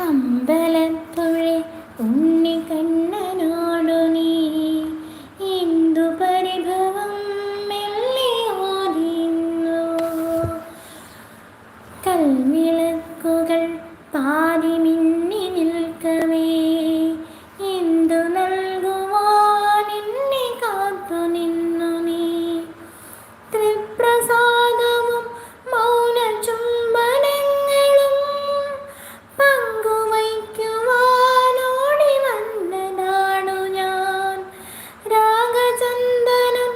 അമ്പലപ്പുഴെ ഉണ്ണിക്കണ്ണനോടു നീ എന്തു പരിഭവം മെല്ലെ ഓതിന്നു. കൽവിളക്കുകൾ പാതി മിന്നി നിൽക്കവേ എന്തു നൽകുവാൻ എന്നെ കാത്തു നിന്നു നീ. തൃപ്രസാദവും മൗന ചുംബനങ്ങളും പങ്കുവയ്ക്കുവാനോടി വന്നതാണു ഞാൻ. രാഗചന്ദനം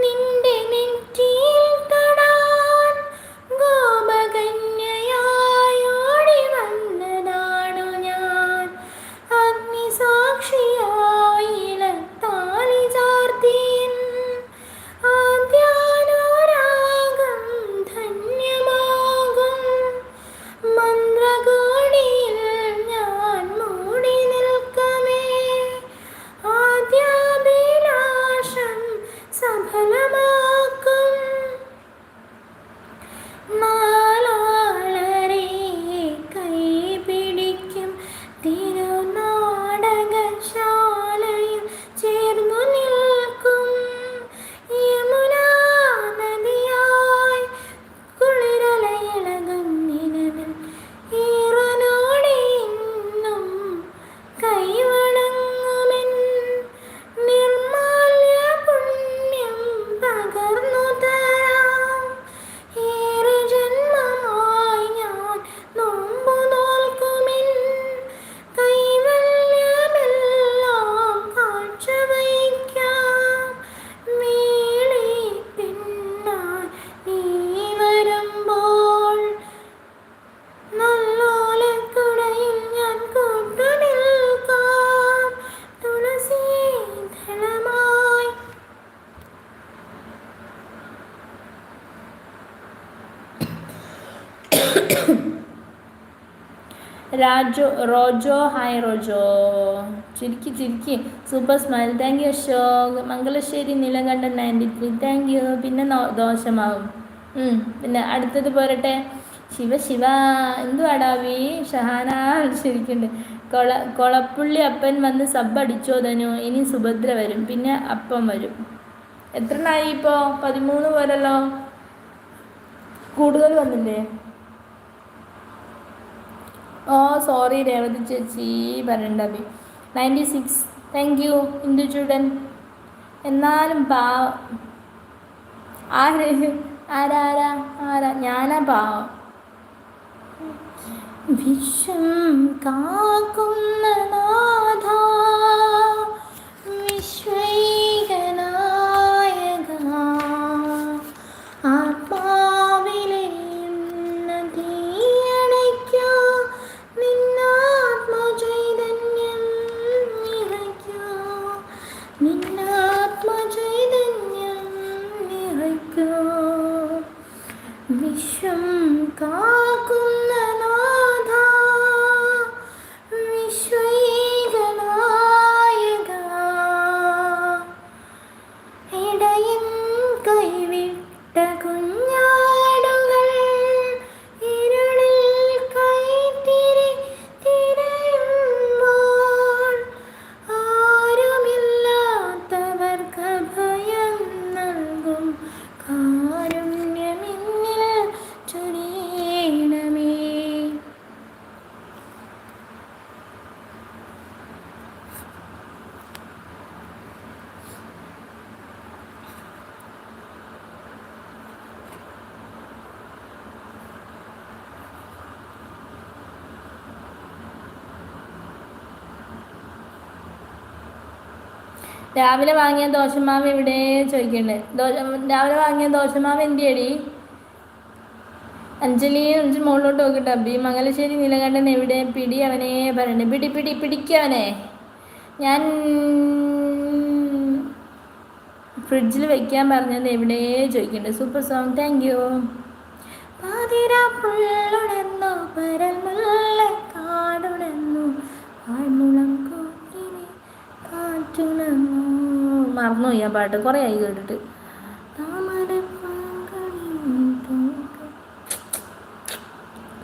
നിന്റെ നെറ്റിയിൽ തൊടാൻ ഗോപകന്യയായോടി വന്നതാണു ഞാൻ. അഗ്നിസാക്ഷിയായി ഇലത്താലി ചാർത്തിയൻ ആദ്യാനുരാഗം ധന്യമാകും. മന്ത്രകോടിയിൽ ഞാൻ മൂടി നിൽക്കവേ ആദ്യാഭിലാഷം സഫലമാക്കും. നാലാളരെ കൈപിടിക്കും തിരുനാടകശാലയിൽ ചേർന്നു നിൽക്കും. യമുനാ നദിയായി കുളിരലയിളകും നിലവിൽ ഈറനോടെ എന്നും കൈവണങ്ങുമെൻ. നിർമാല്യ പുണ്യം പകർന്നു തരാം. ഏറെ ജന്മമായി ഞാൻ നോമ്പു നോൽക്കുമെൻ. കൈവല്യമെല്ലാം കാഴ്ചവയ്ക്കാം. വേളി പിന്നായി നീ വരുമ്പോൾ നല്ലോലക്കുടയിൽ ഞാൻ കൂട്ടുനിൽക്കാം. തുളസീദളമായി റോജോ ഹായ് റോജോ ചിരിക്കി super smile. Thank you Ashok. Mangalassery Neelakantan 93 thank you. പിന്നെ ദോഷമാവും. പിന്നെ അടുത്തത് പോരട്ടെ. ശിവ എന്തുവാടാവി ഷഹാന ശരിക്കുണ്ട്. കൊളപ്പുള്ളി അപ്പൻ വന്ന് സബ് അടിച്ചോ ധനു. ഇനി സുഭദ്ര വരും, പിന്നെ അപ്പം വരും. എത്രണ്ണായി ഇപ്പോൾ? 13 പോരല്ലോ, കൂടുതൽ വന്നില്ലേ? ഓ സോറി രേവതി ചേച്ചി പറയണ്ട. 96 താങ്ക് യു ഇന്ദുചൂടൻ. എന്നാലും ആരാ ഞാനാ പാവം. വിശ്വം കാക്കുന്ന നാഥ വിശ്വൈകനായക ആത്മാവിലെ തീയണയ്ക്കോ നിന്നാത്മചൈതന്യം നിറയ്ക്കോ. നിന്നാത്മചൈതന്യം നിറയ്ക്കോ. വിശ്വം കാക്കുന്ന നാഥ വിശ്വൈകനായക ഇടയൻ കൈവിട്ട കുഞ്ഞാടുകൾ ഇരുളിൽ കൈത്തിരി തിരയുമ്പോൾ ആരുമില്ലാത്തവർക്ക് ഭയം നൽകും കാരുണ്യമെന്നിൽ ചൊരിയണമേ. രാവിലെ വാങ്ങിയ ദോശമാവ് എവിടെ ചോദിക്കണ്ടേ? രാവിലെ വാങ്ങിയ ദോശമാവ് എന്തിയടി? അഞ്ജലി മുകളിലോട്ട് നോക്കിട്ട് അബി. മംഗലശ്ശേരി നീലകണ്ഠൻ എവിടെ? പിടി അവനെ പറയണ്ടേ. പിടിക്കവനെ. ഞാൻ ഫ്രിഡ്ജിൽ വെക്കാൻ പറഞ്ഞത് എവിടെ ചോദിക്കണ്ടേ. Super song thank you. പാതിരാപ്പുള്ളുണർന്നു പരൽമുള്ള കാടുണർന്നു ആഴ്മുളം കൂട്ടിനെ കാറ്റുണർന്നു. മറന്നുപോയി ആ പാട്ട്, കുറേ ആയി കേട്ടിട്ട്.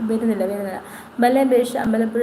വരുന്നില്ല. ബലേബേഷ് അമ്പലപ്പുഴ